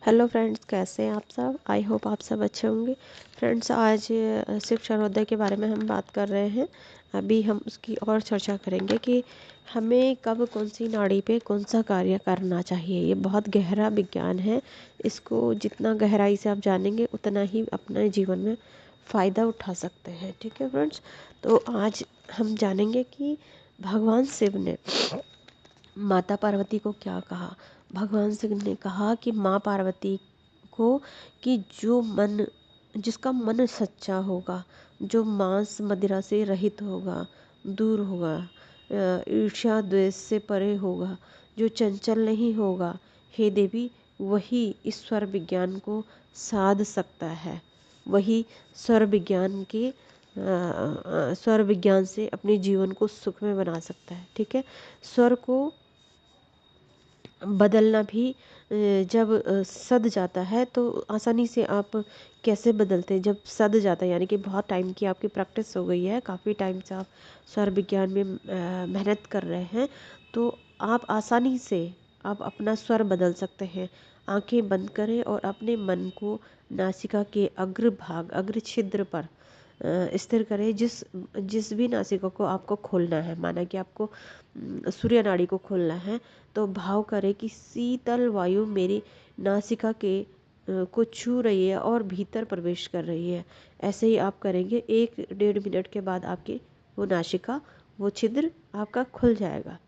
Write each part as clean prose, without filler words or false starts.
Hello friends, कैसे हैं आप सब। आई होप आप सब अच्छे होंगे। फ्रेंड्स, आज शिव सर्वोदय के बारे में हम बात कर रहे हैं। अभी हम उसकी और चर्चा करेंगे कि हमें कब कौन सी नाड़ी पे कौन सा कार्य करना चाहिए। ये बहुत गहरा विज्ञान है। इसको जितना गहराई से आप जानेंगे उतना ही अपने जीवन में फ़ायदा उठा सकते हैं। ठीक है फ्रेंड्स, तो आज हम जानेंगे कि भगवान शिव ने माता पार्वती को क्या कहा। भगवान शिव ने कहा कि माँ पार्वती को कि जिसका मन सच्चा होगा, जो मांस मदिरा से रहित होगा, दूर होगा, ईर्ष्या द्वेष से परे होगा, जो चंचल नहीं होगा, हे देवी, वही ईश्वर विज्ञान को साध सकता है। वही स्वर विज्ञान के स्वर विज्ञान से अपने जीवन को सुखमय बना सकता है। ठीक है, स्वर को बदलना भी जब सध जाता है तो आसानी से आप कैसे बदलते हैं। जब सध जाता है यानी कि बहुत टाइम की आपकी प्रैक्टिस हो गई है, काफ़ी टाइम से आप स्वर विज्ञान में मेहनत कर रहे हैं, तो आप आसानी से आप अपना स्वर बदल सकते हैं। आंखें बंद करें और अपने मन को नासिका के अग्र छिद्र पर स्थिर करें। जिस जिस भी नासिका को आपको खोलना है, माना कि आपको सूर्य नाड़ी को खोलना है, तो भाव करें कि शीतल वायु मेरी नासिका के को छू रही है और भीतर प्रवेश कर रही है। ऐसे ही आप करेंगे, 1-1.5 मिनट के बाद आपकी वो नासिका, वो छिद्र आपका खुल जाएगा।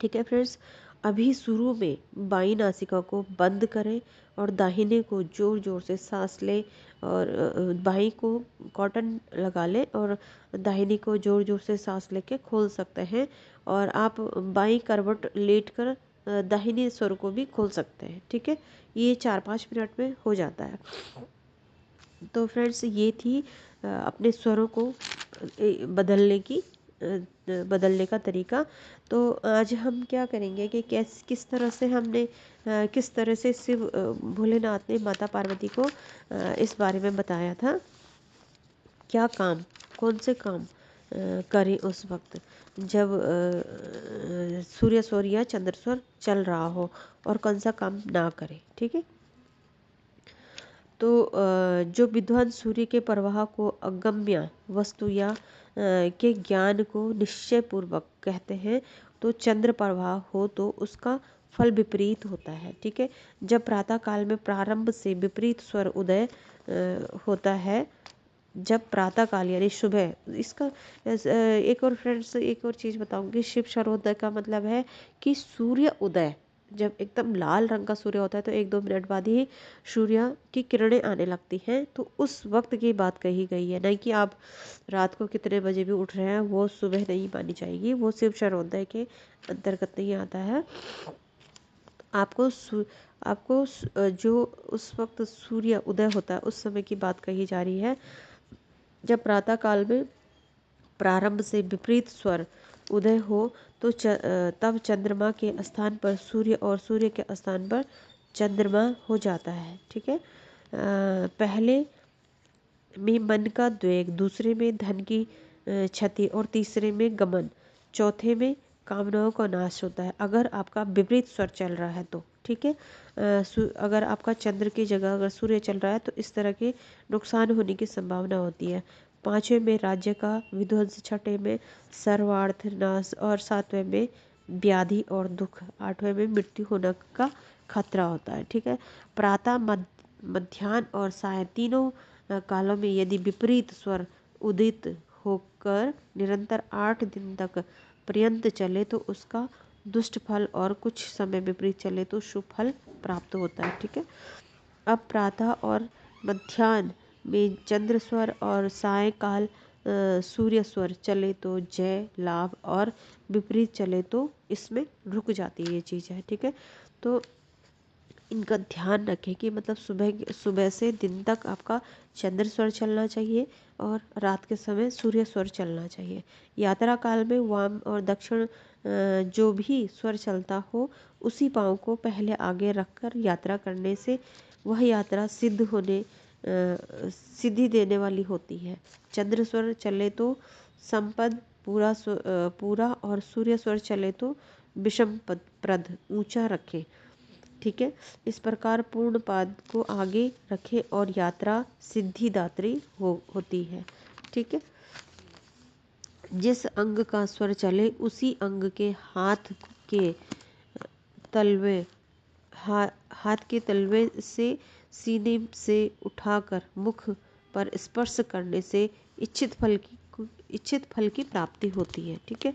ठीक है फ्रेंड्स, अभी शुरू में बाईं नासिका को बंद करें और दाहिने को जोर जोर से सांस लें, और बाईं को कॉटन लगा लें और दाहिनी को जोर जोर से सांस लेके खोल सकते हैं। और आप बाईं करवट लेट कर दाहिने स्वर को भी खोल सकते हैं। ठीक है, ये 4-5 मिनट में हो जाता है। तो फ्रेंड्स, ये थी अपने स्वरों को बदलने का तरीका। तो आज हम क्या करेंगे कि किस तरह से किस तरह से भोलेनाथ ने माता पार्वती को इस बारे में बताया था। क्या काम, कौन से काम करें उस वक्त जब सूर्य स्वर या चंद्र स्वर चल रहा हो, और कौन सा काम ना करें। ठीक है, तो जो विद्वान सूर्य के प्रवाह को अगम्य वस्तु या के ज्ञान को निश्चय पूर्वक कहते हैं, तो चंद्र प्रवाह हो तो उसका फल विपरीत होता है। ठीक है, जब प्रातः काल में प्रारंभ से विपरीत स्वर उदय होता है, जब प्रातः काल यानी सुबह, इसका एक और फ्रेंड्स, एक और चीज़ बताऊंगी। शिव सर्वोदय का मतलब है कि सूर्य उदय, जब एकदम लाल रंग का सूर्य होता है तो 1-2 मिनट बाद ही सूर्य की किरणें आने लगती हैं, तो उस वक्त की बात कही गई है। नहीं कि आप रात को कितने बजे भी उठ रहे हैं, वो सुबह नहीं मानी जाएगी, वो शिव सर्वोदय के अंतर्गत नहीं आता है। आपको जो उस वक्त सूर्य उदय होता है उस समय की बात कही जा रही है, जब प्रातः काल में प्रारंभ से विपरीत स्वर उदय हो, तो तब चंद्रमा के स्थान पर सूर्य और सूर्य के स्थान पर चंद्रमा हो जाता है। ठीक है, पहले में मन का द्वेग, दूसरे में धन की क्षति और तीसरे में गमन, चौथे में कामनाओं का नाश होता है, अगर आपका विपरीत स्वर चल रहा है तो। ठीक है, अगर आपका चंद्र की जगह अगर सूर्य चल रहा है तो इस तरह के नुकसान होने की संभावना होती है। पाँचवें में राज्य का विध्वंस, छठे में सर्वार्थ नाश, और सातवें में व्याधि और दुख, आठवें में मृत्यु होने का खतरा होता है। ठीक है, प्रातः मध्याह्न और साय तीनों कालों में यदि विपरीत स्वर उदित होकर निरंतर 8 दिन तक पर्यंत चले तो उसका दुष्ट फल, और कुछ समय विपरीत चले तो शुभ फल प्राप्त होता है। ठीक है, अब प्रातः और मध्याह्न में चंद्र स्वर और सायकाल सूर्य स्वर चले तो जय लाभ, और विपरीत चले तो इसमें रुक जाती है ये चीज़ है। ठीक है, तो इनका ध्यान रखें कि मतलब सुबह से दिन तक आपका चंद्र स्वर चलना चाहिए और रात के समय सूर्य स्वर चलना चाहिए। यात्रा काल में वाम और दक्षिण जो भी स्वर चलता हो, उसी पाँव को पहले आगे रखकर यात्रा करने से वह यात्रा सिद्धि देने वाली होती है। चंद्र स्वर चले तो संपद पूरा, और सूर्य स्वर चले तो विषम प्रद ऊंचा रखें। ठीक है। इस प्रकार पूर्ण पाद को आगे रखे और यात्रा सिद्धिदात्री होती है। ठीक है। जिस अंग का स्वर चले उसी अंग के के तलवे हाथ के तलवे से सीने से उठाकर मुख पर स्पर्श करने से इच्छित फल की प्राप्ति होती है। ठीक है।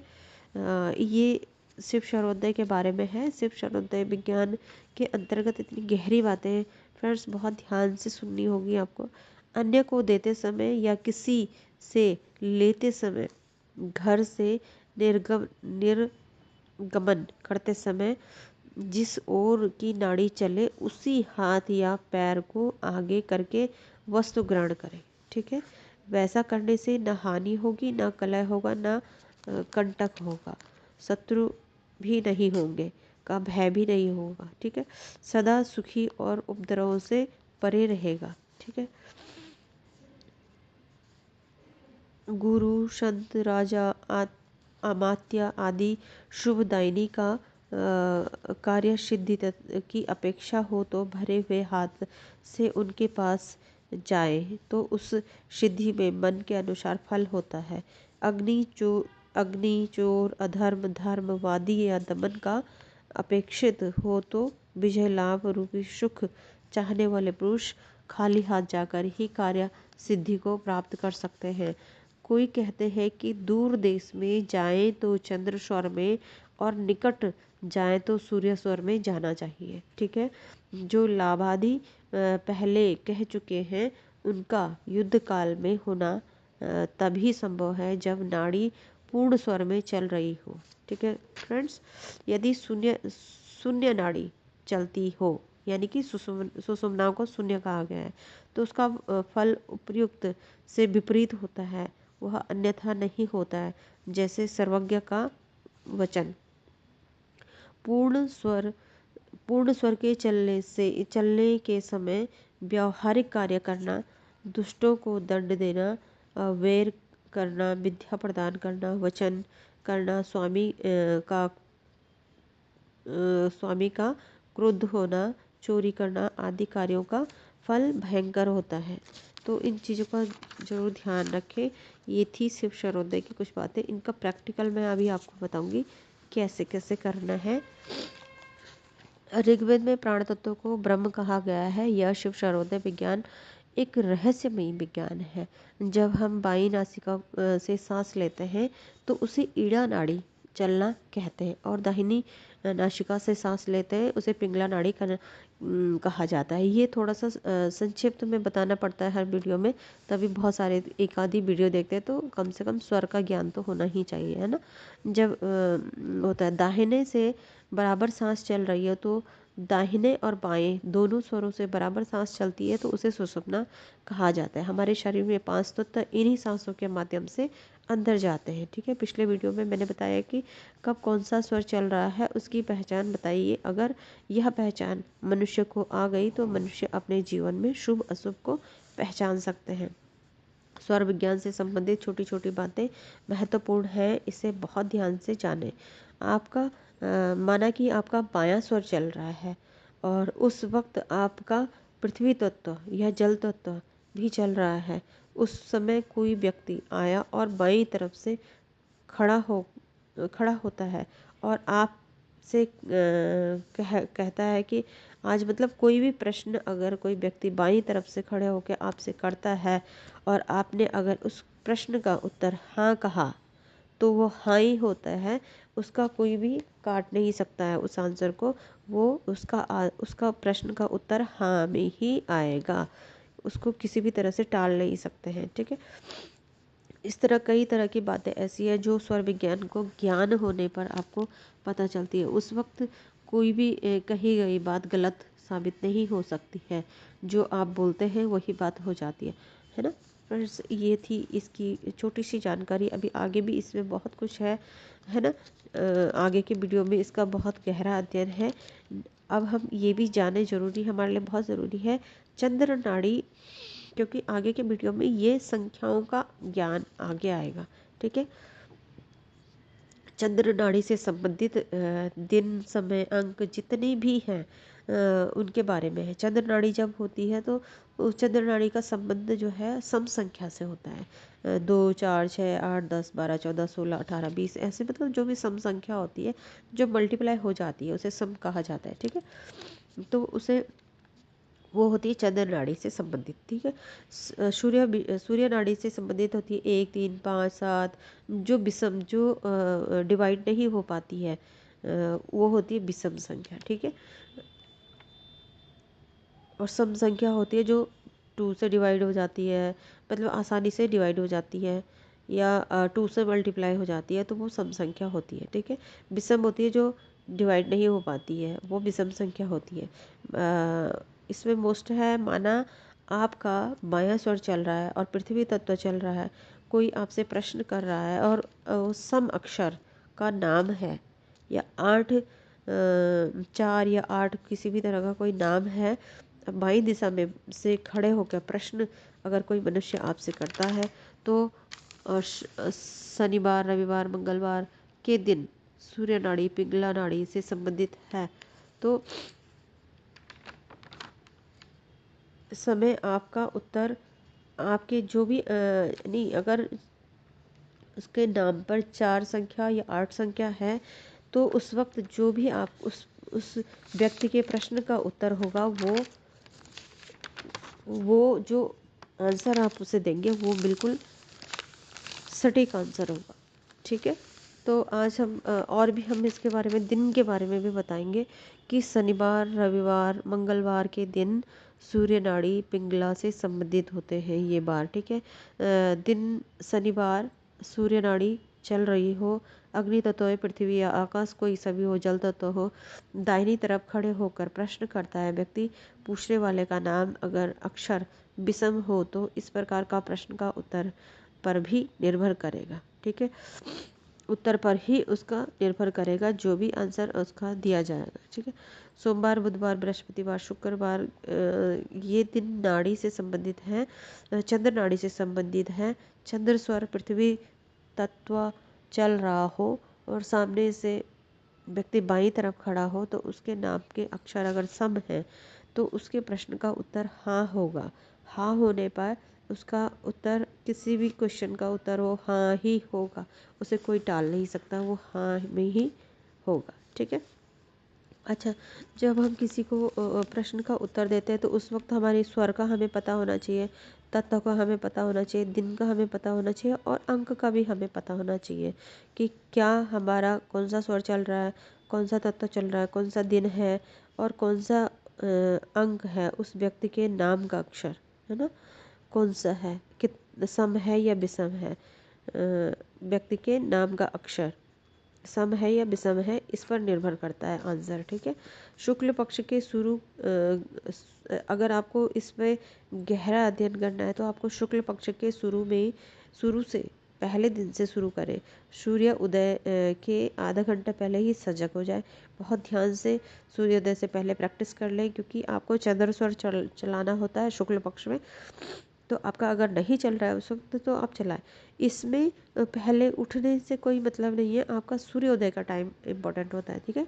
ये शिव सर्वोदय के बारे में है। शिव सर्वोदय विज्ञान के अंतर्गत इतनी गहरी बातें फ्रेंड्स बहुत ध्यान से सुननी होगी आपको। अन्य को देते समय या किसी से लेते समय, घर से निर्गमन करते समय जिस ओर की नाड़ी चले उसी हाथ या पैर को आगे करके वस्तु ग्रहण करें। ठीक है। वैसा करने से न हानि होगी, न कलह होगा, न कंटक होगा, शत्रु भी नहीं होंगे, का भय भी नहीं होगा। ठीक है। सदा सुखी और उपद्रवों से परे रहेगा। ठीक है। गुरु, संत, राजा, अमात्य आदि शुभदायिनी का कार्य सिद्धि की अपेक्षा हो तो भरे हुए हाथ से उनके पास जाए तो उस सिद्धि में मन के अनुसार फल होता है। अग्नि चोर अधर्म धर्मवादी या दमन का अपेक्षित हो तो विजय लाभ रूपी सुख चाहने वाले पुरुष खाली हाथ जाकर ही कार्य सिद्धि को प्राप्त कर सकते हैं। कोई कहते हैं कि दूर देश में जाएं तो चंद्र स्वर में और निकट जाएं तो सूर्य स्वर में जाना चाहिए। ठीक है। जो लाभादि पहले कह चुके हैं उनका युद्ध काल में होना तभी संभव है जब नाड़ी पूर्ण स्वर में चल रही हो। ठीक है फ्रेंड्स। यदि शून्य शून्य नाड़ी चलती हो, यानी कि सुषुम्नाओं को शून्य कहा गया है, तो उसका फल उपर्युक्त से विपरीत होता है, वह अन्यथा नहीं होता है। जैसे सर्वज्ञ का वचन, पूर्ण स्वर के चलने के समय व्यावहारिक कार्य करना, दुष्टों को दंड देना, वैर करना, विद्या प्रदान करना, वचन करना, स्वामी का क्रुद्ध होना, चोरी करना आदि कार्यों का फल भयंकर होता है। तो इन चीज़ों का जरूर ध्यान रखें। ये थी शिव सर्वोदय की कुछ बातें। इनका प्रैक्टिकल मैं अभी आपको बताऊंगी कैसे कैसे करना है। ऋग्वेद में प्राण तत्व को ब्रह्म कहा गया है। यह शिव सर्वोदय विज्ञान एक रहस्यमयी विज्ञान है। जब हम बाई नासिका से सांस लेते हैं तो उसे ईड़ा नाड़ी चलना कहते हैं और दाहिनी नासिका से सांस लेते हैं उसे पिंगला नाड़ी कहा जाता है। ये थोड़ा सा संक्षिप्त में बताना पड़ता है हर वीडियो में, तभी बहुत सारे एक आधी वीडियो देखते हैं तो कम से कम स्वर का ज्ञान तो होना ही चाहिए, है ना। जब होता है दाहिने से बराबर सांस चल रही है तो दाहिने और बाएं दोनों स्वरों से बराबर सांस चलती है तो उसे सुषुम्ना कहा जाता है। हमारे शरीर में 5 तत्व इन्हीं सांसों के माध्यम से अंदर जाते हैं। ठीक है। पिछले वीडियो में मैंने बताया कि कब कौन सा स्वर चल रहा है उसकी पहचान बताइए। अगर यह पहचान मनुष्य को आ गई तो मनुष्य अपने जीवन में शुभ अशुभ को पहचान सकते हैं। स्वर विज्ञान से संबंधित छोटी छोटी बातें महत्वपूर्ण हैं, इसे बहुत ध्यान से जानें। आपका माना कि आपका बायां स्वर चल रहा है और उस वक्त आपका पृथ्वी तत्व या जल तत्व भी चल रहा है। उस समय कोई व्यक्ति आया और बाईं तरफ से खड़ा होता है और आप से कहता है कि आज मतलब कोई भी प्रश्न अगर कोई व्यक्ति बाईं तरफ से खड़े होकर आपसे करता है और आपने अगर उस प्रश्न का उत्तर हाँ कहा तो वो हाँ ही होता है। उसका कोई भी काट नहीं सकता है उस आंसर को। वो उसका प्रश्न का उत्तर हाँ में ही आएगा, उसको किसी भी तरह से टाल नहीं सकते हैं। ठीक है। इस तरह कई तरह की बातें ऐसी है जो स्वर विज्ञान को ज्ञान होने पर आपको पता चलती है। उस वक्त कोई भी कही गई बात गलत साबित नहीं हो सकती है। जो आप बोलते हैं वही बात हो जाती है ना फ्रेंड्स। ये थी इसकी छोटी सी जानकारी। अभी आगे भी इसमें बहुत कुछ है ना। आगे के वीडियो में इसका बहुत गहरा अध्ययन है। अब हम ये भी जाने जरूरी, हमारे लिए बहुत ज़रूरी है चंद्र नाड़ी, क्योंकि आगे के वीडियो में ये संख्याओं का ज्ञान आगे आएगा। ठीक है। चंद्र नाड़ी से संबंधित दिन समय अंक जितने भी हैं उनके बारे में है। चंद्र नाड़ी जब होती है तो उस चंद्र नाड़ी का संबंध जो है सम संख्या से होता है। 2 4 6 8 10 12 14 16 18 20 ऐसे, मतलब जो भी सम संख्या होती है जो मल्टीप्लाई हो जाती है उसे सम कहा जाता है। ठीक है, तो उसे वो होती है चंद्र नाड़ी से संबंधित। ठीक है, सूर्य नाड़ी से संबंधित होती है 1 3 5 7। जो विषम, जो डिवाइड नहीं हो पाती है, वो होती है विषम संख्या। ठीक है, और सम संख्या होती है जो 2 से डिवाइड हो जाती है, मतलब आसानी से डिवाइड हो जाती है, या 2 से मल्टीप्लाई हो जाती है, तो वो सम संख्या होती है। ठीक है, विषम होती है जो डिवाइड नहीं हो पाती है, वो विषम संख्या होती है। इसमें मोस्ट है, माना आपका माया स्वर चल रहा है और पृथ्वी तत्व चल रहा है, कोई आपसे प्रश्न कर रहा है और सम अक्षर का नाम है, या 8 4 या 8 किसी भी तरह का कोई नाम है, बाई दिशा में से खड़े होकर प्रश्न अगर कोई मनुष्य आपसे करता है, तो शनिवार रविवार मंगलवार के दिन सूर्य नाड़ी पिंगला नाड़ी से संबंधित है, तो समय आपका उत्तर आपके जो भी नहीं, अगर उसके नाम पर 4 संख्या या 8 संख्या है, तो उस वक्त जो भी आप उस व्यक्ति के प्रश्न का उत्तर होगा, वो जो आंसर आप उसे देंगे वो बिल्कुल सटीक आंसर होगा। ठीक है, तो आज हम और भी हम इसके बारे में, दिन के बारे में भी बताएंगे कि शनिवार रविवार मंगलवार के दिन सूर्य नाड़ी पिंगला से संबंधित होते हैं ये बार। ठीक है, दिन शनिवार सूर्य नाड़ी चल रही हो, अग्नि तत्व है, पृथ्वी या आकाश कोई सा भी हो, जल तत्व हो, दाहिनी तरफ खड़े होकर प्रश्न करता है व्यक्ति, पूछने वाले का नाम अगर अक्षर विषम हो तो इस प्रकार का प्रश्न का उत्तर पर भी निर्भर करेगा। ठीक है, उत्तर पर ही उसका निर्भर करेगा जो भी आंसर उसका दिया जाएगा। ठीक है, सोमवार बुधवार बृहस्पतिवार शुक्रवार ये दिन नाड़ी से संबंधित है, चंद्र नाड़ी से संबंधित है। चंद्र स्वर पृथ्वी तत्व चल रहा हो और सामने से व्यक्ति बाईं तरफ खड़ा हो, तो उसके नाम के अक्षर अगर सम है तो उसके प्रश्न का उत्तर हाँ होगा। हाँ होने पर उसका उत्तर, किसी भी क्वेश्चन का उत्तर वो हाँ ही होगा, उसे कोई टाल नहीं सकता, वो हाँ में ही होगा। ठीक है, अच्छा, जब हम किसी को प्रश्न का उत्तर देते हैं तो उस वक्त हमारे स्वर का हमें पता होना चाहिए, तत्व का हमें पता होना चाहिए, दिन का हमें पता होना चाहिए, और अंक का भी हमें पता होना चाहिए कि क्या हमारा कौन सा स्वर चल रहा है, कौन सा तत्व चल रहा है, कौन सा दिन है, और कौन सा अंक है उस व्यक्ति के नाम का अक्षर, है ना, कौन सा है, कित सम है या विषम है, व्यक्ति के नाम का अक्षर सम है या विषम है, इस पर निर्भर करता है आंसर। ठीक है, शुक्ल पक्ष के शुरू, अगर आपको इसमें गहरा अध्ययन करना है तो आपको शुक्ल पक्ष के शुरू से पहले दिन से शुरू करें। सूर्य उदय के आधा घंटा पहले ही सजग हो जाए। बहुत ध्यान से सूर्योदय से पहले प्रैक्टिस कर लें, क्योंकि आपको चंद्र स्वर चलाना होता है शुक्ल पक्ष में, तो आपका अगर नहीं चल रहा है उस वक्त तो आप चलाएं। इसमें पहले उठने से कोई मतलब नहीं है, आपका सूर्योदय का टाइम इम्पोर्टेंट होता है। ठीक है,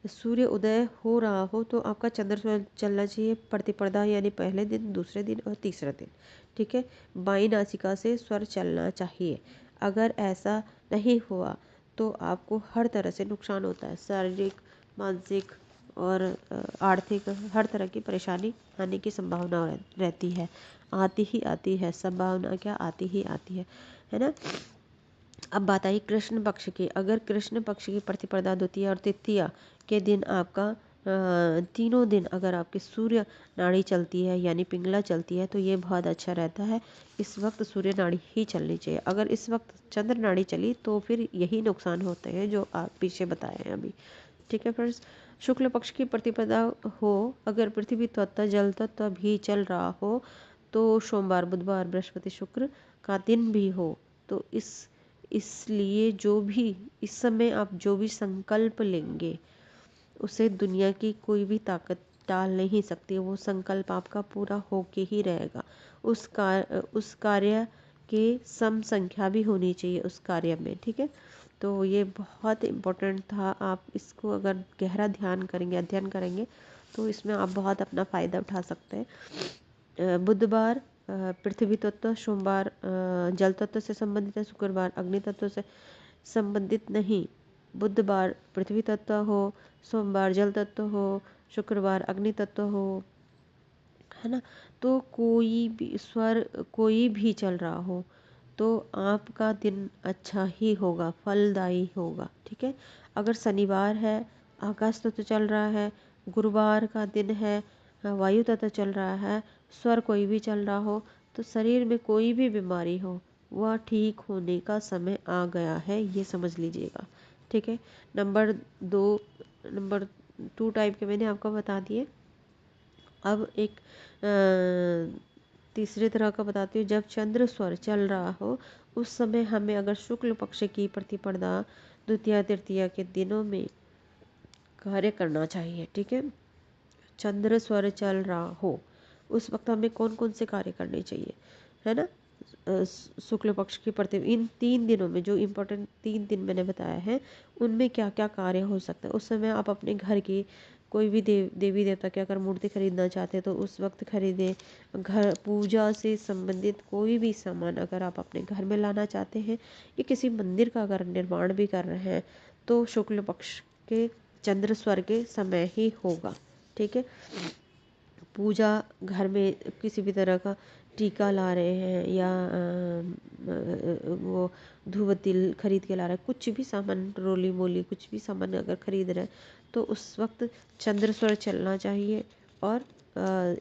सूर्य उदय हो रहा हो तो आपका चंद्र स्वर चलना चाहिए, प्रतिपदा यानी पहले दिन, दूसरे दिन और तीसरे दिन। ठीक है, बाई नासिका से स्वर चलना चाहिए। अगर ऐसा नहीं हुआ तो आपको हर तरह से नुकसान होता है, शारीरिक मानसिक और आर्थिक, हर तरह की परेशानी आने की संभावना रहती है, आती ही आती है, संभावना क्या आती ही आती है ना। अब बात आई कृष्ण पक्ष की। अगर कृष्ण पक्ष की प्रतिपदा द्वितीया और तृतीया के दिन आपका तीनों दिन अगर आपकी सूर्य नाड़ी चलती है यानी पिंगला चलती है तो ये बहुत अच्छा रहता है। इस वक्त सूर्य नाड़ी ही चलनी चाहिए। अगर इस वक्त चंद्र नाड़ी चली तो फिर यही नुकसान होते हैं जो आप पीछे बताए हैं अभी। ठीक है फ्रेंड्स, शुक्ल पक्ष की प्रतिपदा हो, अगर पृथ्वी तत्व जल तत्व भी चल रहा हो, तो सोमवार बुधवार बृहस्पति शुक्र का दिन भी हो, तो इसलिए जो भी इस समय आप जो भी संकल्प लेंगे उसे दुनिया की कोई भी ताकत टाल नहीं सकती। वो संकल्प आपका पूरा होके ही रहेगा। उस कार्य के सम संख्या भी होनी चाहिए उस कार्य में। ठीक है, तो ये बहुत इम्पोर्टेंट था। आप इसको अगर गहरा ध्यान करेंगे, अध्ययन करेंगे, तो इसमें आप बहुत अपना फ़ायदा उठा सकते हैं। बुधवार पृथ्वी तत्व, सोमवार जल तत्व से संबंधित है, शुक्रवार अग्नि तत्व से संबंधित नहीं। बुधवार पृथ्वी तत्व हो, सोमवार जल तत्व हो, शुक्रवार अग्नि तत्व हो, है ना। तो कोई भी स्वर कोई भी चल रहा हो तो आपका दिन अच्छा ही होगा, फलदायी होगा, ठीक है। अगर शनिवार है, आकाश तत्व चल रहा है, गुरुवार का दिन है, वायु तत्व चल रहा है, स्वर कोई भी चल रहा हो, तो शरीर में कोई भी बीमारी हो वह ठीक होने का समय आ गया है, ये समझ लीजिएगा, ठीक है। नंबर 2, नंबर 2 टाइप के मैंने आपको बता दिए। अब एक तीसरे तरह का बताती हूँ। जब चंद्र स्वर चल रहा हो उस समय हमें अगर शुक्ल पक्ष की प्रतिपदा द्वितीया तृतीया के दिनों में कार्य करना चाहिए, ठीक है। चंद्र स्वर चल रहा हो उस वक्त हमें कौन कौन से कार्य करने चाहिए, है ना। शुक्ल पक्ष की प्रति इन 3 दिनों में जो इम्पोर्टेंट 3 दिन मैंने बताया है उनमें क्या क्या कार्य हो सकता है। उस समय आप अपने घर की कोई भी देवी देवता की अगर मूर्ति खरीदना चाहते हैं तो उस वक्त खरीदें। घर पूजा से संबंधित कोई भी सामान अगर आप अपने घर में लाना चाहते हैं या किसी मंदिर का अगर निर्माण भी कर रहे हैं तो शुक्ल पक्ष के चंद्र स्वर के समय ही होगा, ठीक है। पूजा घर में किसी भी तरह का टीका ला रहे हैं या वो धूप तिल खरीद के ला रहे हैं, कुछ भी सामान, रोली मोली कुछ भी सामान अगर खरीद रहे हैं तो उस वक्त चंद्र स्वर चलना चाहिए। और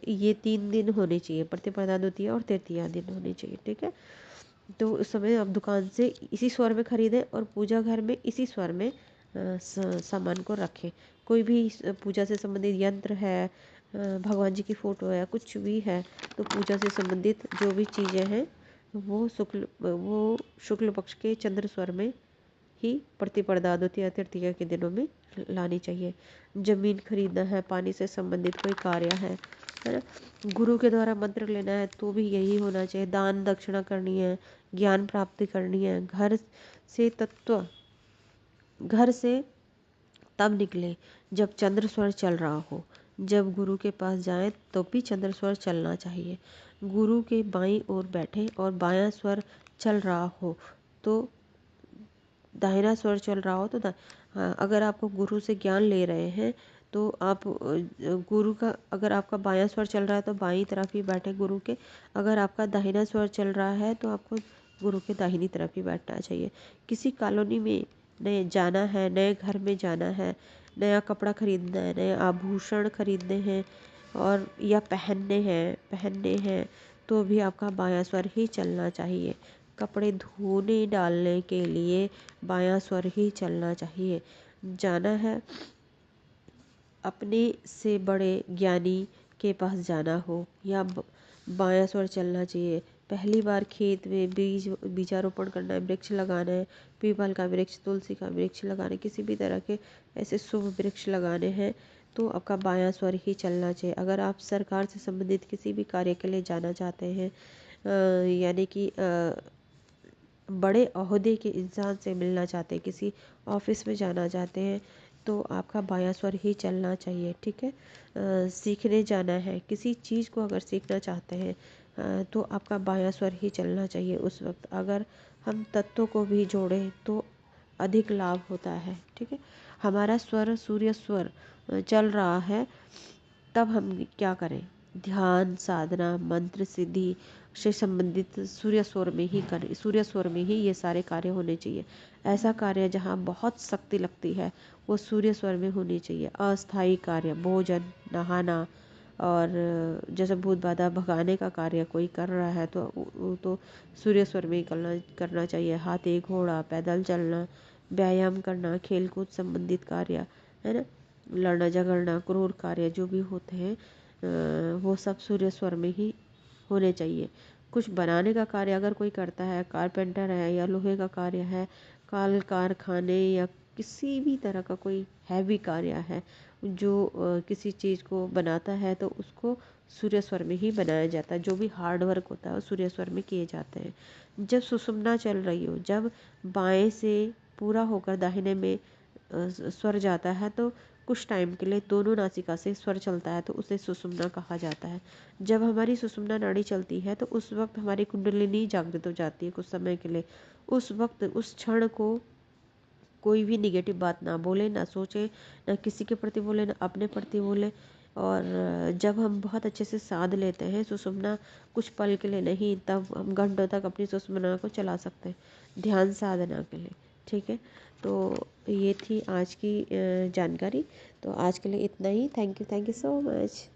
ये 3 दिन होने चाहिए, प्रतिपदा द्वितीया और तृतीया दिन होने चाहिए, ठीक है। तो उस समय आप दुकान से इसी स्वर में खरीदें और पूजा घर में इसी स्वर में सामान को रखें। कोई भी पूजा से संबंधित यंत्र है, भगवान जी की फ़ोटो है, कुछ भी है, तो पूजा से संबंधित जो भी चीज़ें हैं वो शुक्ल पक्ष के चंद्र स्वर में ही प्रतिपदा द्वितीया तृतीया के दिनों में लानी चाहिए। जमीन खरीदना है, पानी से संबंधित कोई कार्य है ना, गुरु के द्वारा मंत्र लेना है तो भी यही होना चाहिए। दान दक्षिणा करनी है, ज्ञान प्राप्ति करनी है, घर से तब निकले जब चंद्र स्वर चल रहा हो। जब गुरु के पास जाएं तो भी चंद्र स्वर चलना चाहिए। गुरु के बाईं ओर बैठे और बायां स्वर चल रहा हो तो दाहिना स्वर चल रहा हो तो हाँ, अगर आपको गुरु से ज्ञान ले रहे हैं तो आप गुरु का, अगर आपका बायां स्वर चल रहा है तो बाईं तरफ ही बैठे गुरु के। अगर आपका दाहिना स्वर चल रहा है तो आपको गुरु के दाहिनी तरफ ही बैठना चाहिए। किसी कॉलोनी में नए जाना है, नए घर में जाना है, नया कपड़ा खरीदना है, नए आभूषण खरीदने हैं और या पहनने हैं तो भी आपका बायां स्वर ही चलना चाहिए। कपड़े धोने डालने के लिए बायां स्वर ही चलना चाहिए। जाना है अपने से बड़े ज्ञानी के पास जाना हो या बायां स्वर चलना चाहिए। पहली बार खेत में बीजारोपण करना है, वृक्ष लगाना है, पीपल का वृक्ष, तुलसी का वृक्ष लगाना है, किसी भी तरह के ऐसे शुभ वृक्ष लगाने हैं तो आपका बायां स्वर ही चलना चाहिए। अगर आप सरकार से संबंधित किसी भी कार्य के लिए जाना चाहते हैं, यानी कि बड़े ओहदे के इंसान से मिलना चाहते हैं, किसी ऑफिस में जाना चाहते हैं तो आपका बायां स्वर ही चलना चाहिए, ठीक है। सीखने जाना है, किसी चीज़ को अगर सीखना चाहते हैं तो आपका बायां स्वर ही चलना चाहिए उस वक्त। अगर हम तत्वों को भी जोड़ें तो अधिक लाभ होता है, ठीक है। हमारा स्वर सूर्य स्वर चल रहा है तब हम क्या करें, ध्यान साधना मंत्र सिद्धि से संबंधित सूर्य स्वर में ही करें। सूर्य स्वर में ही ये सारे कार्य होने चाहिए। ऐसा कार्य जहाँ बहुत शक्ति लगती है वो सूर्य स्वर में होनी चाहिए। अस्थायी कार्य, भोजन, नहाना और जैसे भूत बाधा भगाने का कार्य कोई कर रहा है तो वो तो सूर्य स्वर में ही करना चाहिए। हाथी घोड़ा, पैदल चलना, व्यायाम करना, खेलकूद संबंधित कार्य, है ना, लड़ना झगड़ना, क्रूर कार्य जो भी होते हैं वो सब सूर्य स्वर में ही होने चाहिए। कुछ बनाने का कार्य अगर कोई करता है, कारपेंटर है या लोहे का कार्य है, कारखाने या किसी भी तरह का कोई हैवी कार्य है जो किसी चीज़ को बनाता है तो उसको सूर्य स्वर में ही बनाया जाता है। जो भी हार्ड वर्क होता है वो सूर्य स्वर में किए जाते हैं। जब सुषुम्ना चल रही हो, जब बाएं से पूरा होकर दाहिने में स्वर जाता है तो कुछ टाइम के लिए दोनों नासिका से स्वर चलता है तो उसे सुषुम्ना कहा जाता है। जब हमारी सुषुम्ना नाड़ी चलती है तो उस वक्त हमारी कुंडलिनी जागृत हो जाती है कुछ समय के लिए। उस वक्त उस क्षण को कोई भी निगेटिव बात ना बोले, ना सोचे, ना किसी के प्रति बोले, ना अपने प्रति बोले। और जब हम बहुत अच्छे से साध लेते हैं सुषुम्ना, कुछ पल के लिए नहीं, तब हम घंटों तक अपनी सुषुम्ना को चला सकते हैं ध्यान साधना के लिए। ठीक है, तो ये थी आज की जानकारी। तो आज के लिए इतना ही। Thank you so much.